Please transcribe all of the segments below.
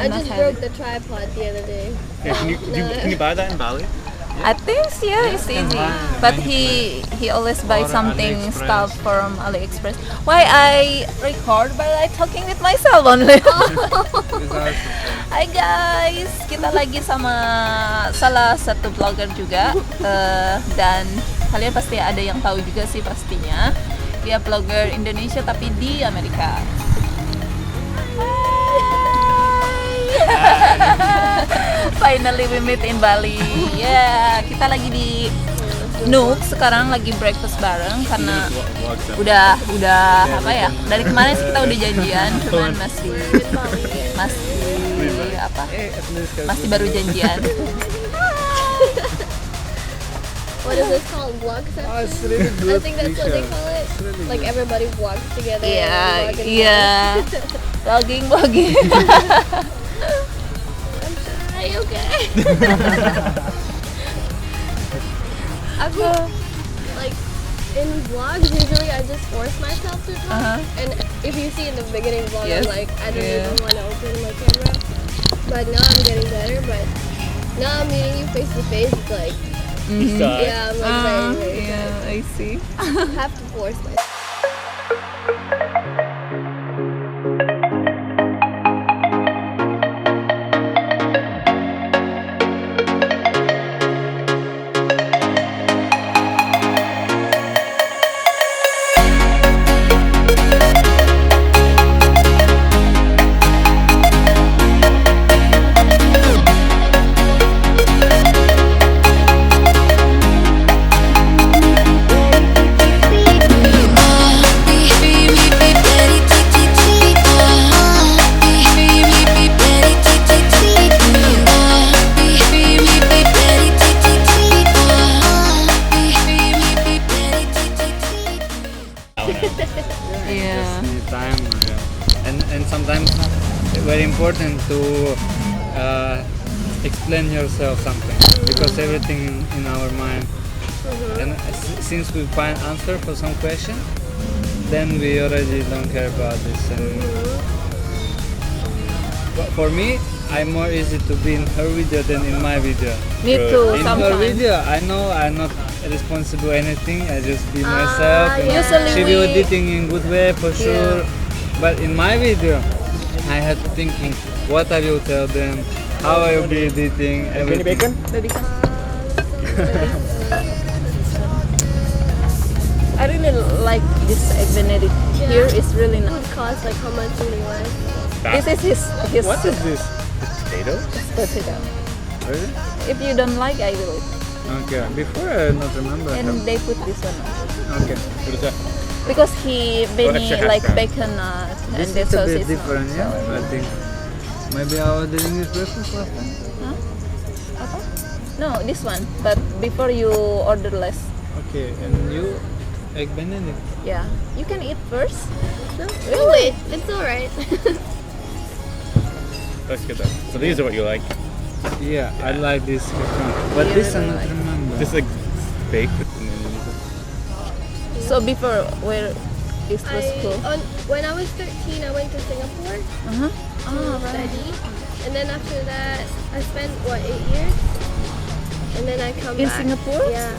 just broke the tripod the other day. Yeah, can you buy that in Bali? I think it's easy. But he always buys something AliExpress. stuff from AliExpress. Why I record by I talking with myself only. Hai guys, kita lagi sama salah satu vlogger juga dan kalian pasti ada yang tahu juga sih pastinya. Dia vlogger Indonesia tapi di Amerika. Finally we meet in Bali. Yeah, kita lagi di Nook sekarang lagi breakfast bareng karena udah apa ya? Dari kemarin sih kita udah janjian, cuman masih apa? Masih baru janjian. What is this called? Vlog session? I think that's what they call it. Like everybody vlogs together. Iya, and vlog and iya. Vlogging. Are you okay? Aku like in vlogs usually I just force myself to talk, and if you see in the beginning vlog, Yes. I'm like I don't even want to open my camera. But now I'm getting better. But now I'm meeting you face to face. It's like yeah, I'm like very Yeah, I see. I have to force myself. Yeah. Time, and sometimes it's very important to explain yourself something because everything in our mind. And since we find answer for some question, then we already don't care about this. And but for me, I'm more easy to be in her video than in my video. Me too. In her Sometimes. video, I know I'm not responsible anything. I just be myself. You know. Usually She be we- editing in good way for sure. But in my video, I had to thinking what I will tell them, how I will be editing. Any bacon? Baby kan? I really like this egg benedict. Here is really It nice. costs like how much anyway? This is his What is this? Potatoes? potato. Really? If you don't like, I will. Okay. Before I not remember. And they put this one Okay. What is that? because he many extra hash like brown. bacon and This the is a bit sausage. different, yeah. I think maybe I was doing this breakfast last time. Apa? No, this one. But before you order less. Okay, and you egg benedict. Yeah, you can eat first. No, we'll wait. It's alright. Let's get that. So these are what you like. Yeah, I like this one. But You this I really not like. remember. This is like baked. So before where is the school? When I was 13, I went to Singapore Uh-huh. to Oh, right. study, and then after that, I spent 8 years, and then I come In back. Singapore? Yeah,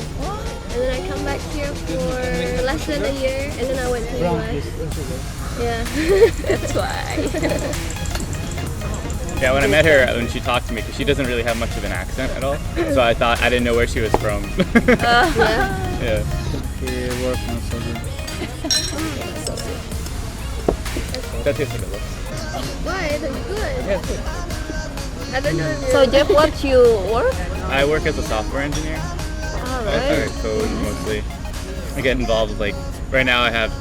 and then I come back here for less than a year, and then I went to US. Yeah. That's why. Yeah, when I met her, when she talked to me, because she doesn't really have much of an accent at all, so I thought I didn't know where she was from. Yeah. Yeah. Okay, work now so good. That tastes like it looks. Why? That's good. Yeah. I don't know. If So Jeff, what you work? I work as a software engineer. All I right. write code mostly. I get involved with right now I have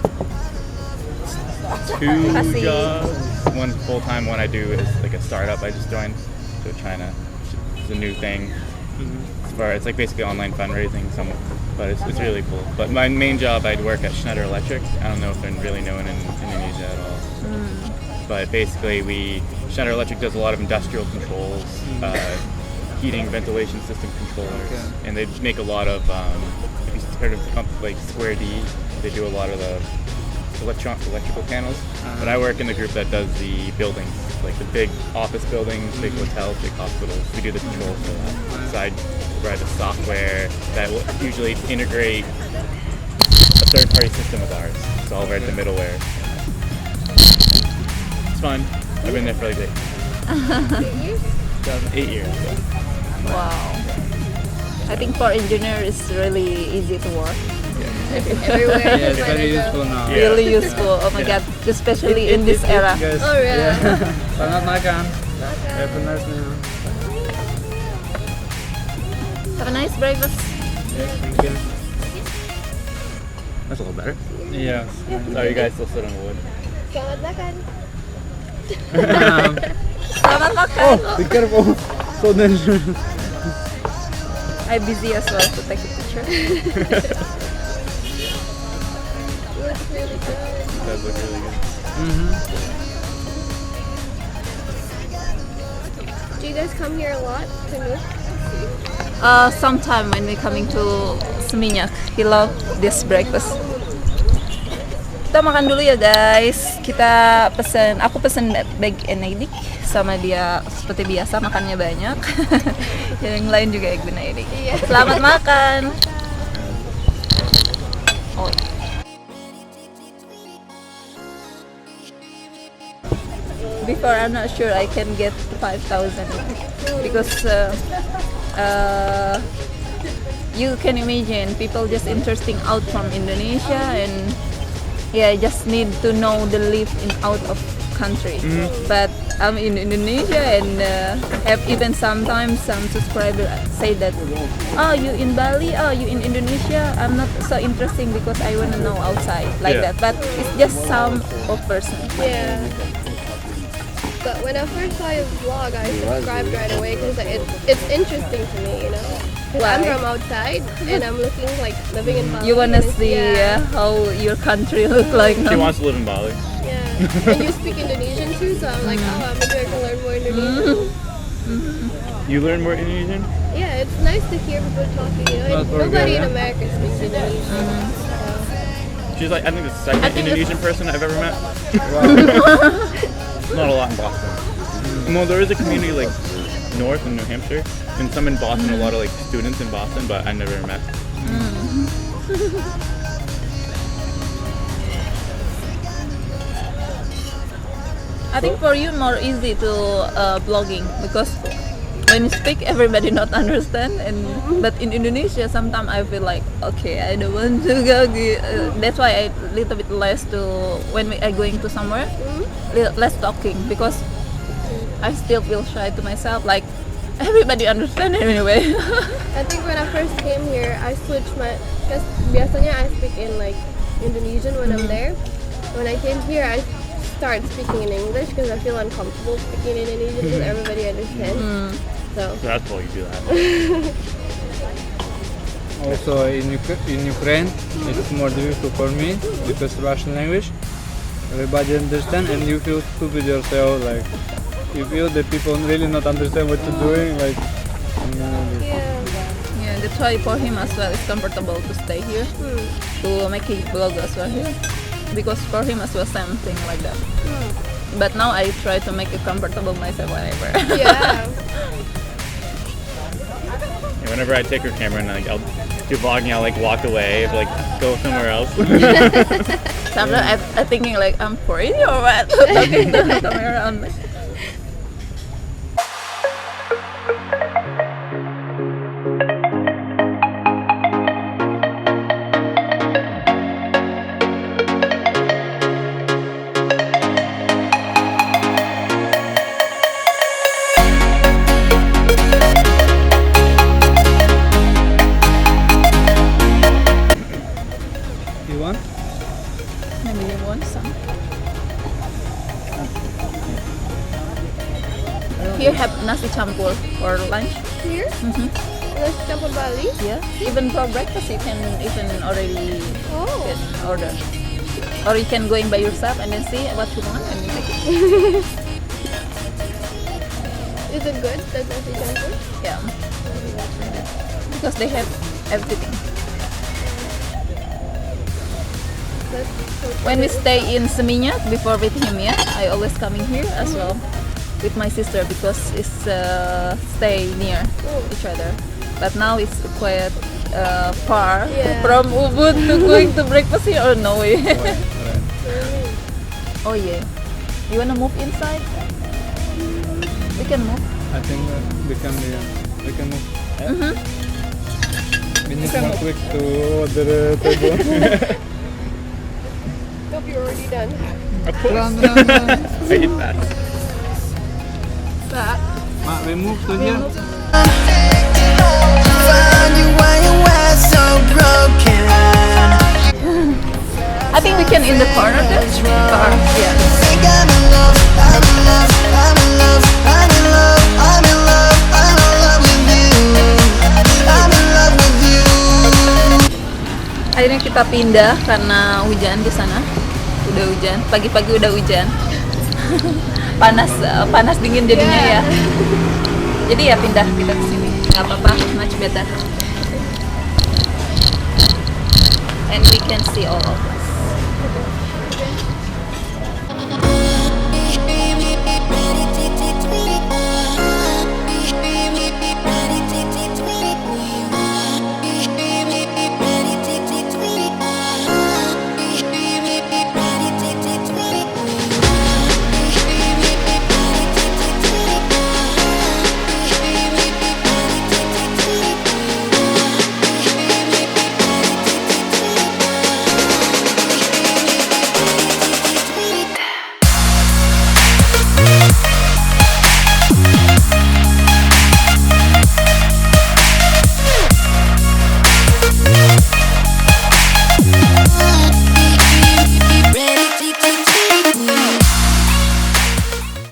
2 Kasi- jobs. One full time one I do is like a startup I just joined to China. It's a new thing. It's like basically online fundraising, but it's really cool. But my main job I'd work at Schneider Electric. I don't know if they're really known in Indonesia at all. But basically Schneider Electric does a lot of industrial controls, heating, ventilation system controllers, and they make a lot of, if you've heard of like Square D, they do a lot of the electrical panels. But I work in the group that does the buildings. like the big office buildings, big hotels, big hospitals. We do the controls for that. So I write the software that will usually integrate a third-party system with ours. So I'll write the middleware. It's fun. I've been there for like 8 years. Yeah. Wow. I think for engineer is really easy to work. Everywhere. Yeah, it's just very wanna go. useful now. Yeah. Really useful. Oh my god, especially in this era. Guys, Oh, yeah. Selamat makan. Have a nice meal. Have a nice breakfast. Yes, thank you. That's a little better. Yes. Oh, you guys still sit on the wood? Selamat makan. Selamat makan. Be careful. So dangerous. I'm busy as well to take a picture. Looks really good. It does look really good. Do you guys come here a lot to Nuuk? Sometime when we coming to Seminyak, he love this breakfast. Kita makan dulu ya guys. Aku pesen bag Benedict sama dia seperti biasa makannya banyak. Yang lain juga egg Benedict. Iya. Selamat makan. Oh. Before I'm not sure I can get 5,000 because you can imagine people just interesting out from Indonesia and yeah, just need to know the live in out of country. But I'm in Indonesia and have even sometimes some subscribers say that, oh, you in Bali, oh, you in Indonesia. I'm not so interesting because I want to know outside like Yeah. that. But it's just some of person. Yeah. But when I first saw your vlog, I subscribed right away because it's interesting to me, you know. 'Cause I'm Why? from outside and I'm looking like living in Bali. You wanna and it's- see Yeah. how your country look like She now. wants to live in Bali. Yeah. And you speak Indonesian too, so I'm like, oh, maybe I can learn more Indonesian. You learn more Indonesian? Yeah, it's nice to hear people talking. You know, Not and for nobody good, in huh? America speaks Indonesian. She's like, I think the second I think Indonesian person I've ever met. Not a lot in Boston. Well, there is a community like north in New Hampshire, and some in Boston, a lot of like students in Boston, but I never met. I think for you more easy to blogging because when you speak everybody not understand and but in Indonesia sometimes I feel like okay I don't want to go that's why I little bit less to when we are going to somewhere less talking because I still feel shy to myself like everybody understand anyway. I think when I first came here, I switched because biasanya I speak in like Indonesian when I'm there. When I came here, I start speaking in English because I feel uncomfortable speaking in Indonesian because everybody understands. So So that's why you do that. Also in Ukraine, it's more difficult for me because Russian language, everybody understand and you feel stupid yourself. Like you feel that people really not understand what you're doing. Like yeah, Yeah, that's why for him as well it's comfortable to stay here to make his blog as well here because for him as well something like that. But now I try to make it comfortable myself whenever. yeah. And whenever I take her camera and like I'll do vlogging, I'll like walk away, like go somewhere else. Sometimes I'm thinking like I'm crazy or what? Talking to the camera on me. you want? Maybe you want some. Here have nasi campur for lunch. Here, let's jump on Bali. Yeah. Even for breakfast you can even already Oh, can order. Or you can go in by yourself and then see what you want and you make it. is it good? Does nasi campur? Yeah. Because they have everything. That's so When we stay in Seminyak before with him, yeah, I always coming here as well. with my sister because it's stay near each other. But now it's quite far Yeah. from Ubud to going to breakfast here. Oh no way. Right. Oh yeah. You wanna move inside? We can move. I think we can move. We need can more move. quick to order the table. Hope you're already done. Of course. Run, run, run. I eat that. Back. Ma, we move to here. Find you why you were so broken. I think we can in the corner there. Car. Yeah. Think I'm in love, I'm in love, I'm in love, I'm in love, I'm in love, I'm in love with you. I'm in love with you. Akhirnya kita pindah karena hujan di sana. Udah hujan. Pagi-pagi udah hujan. panas dingin jadinya ya. Jadi ya pindah kita ke sini. Gak apa-apa, much better. And we can see all of us.